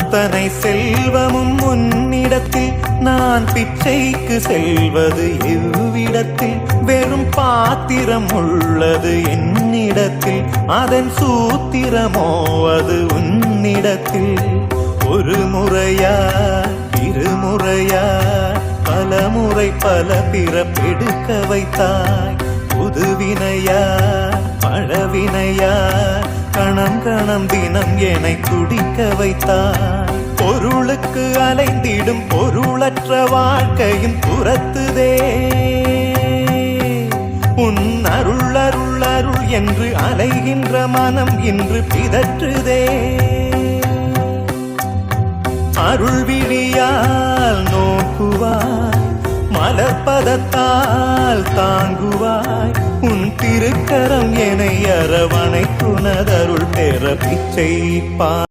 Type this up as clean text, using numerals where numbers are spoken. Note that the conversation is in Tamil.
அத்தனை செல்வமும் உன்னிடத்தில் நான் பிச்சைக்கு செல்வது எவ்விடத்தில் வெறும் பாத்திரம் உள்ளது என்னிடத்தில் அதன் சூத்திரமோ அது உன்னிடத்தில் ஒரு முறையா இருமுறையா பல முறை பல பிறப்பெடுக்க வைத்தாய் புதுவினையா பழவினையா கணம் கணம் தினம் என்னை துடிக்க வைத்தாய் பொருளுக்கு அலைந்திடும் பொருளற்ற வாழ்க்கையும் துரத்துதே உன் அருள் அருள் அருள் என்று அலைகின்ற மனம் இன்று பிதற்றுதே அருள் விழியால் நோக்குவாய் மலர்பதத்தால் தாங்குவாய் உன் திருக்கரம் என்னை அரவணைக்குனதருள் பெற பிச்சை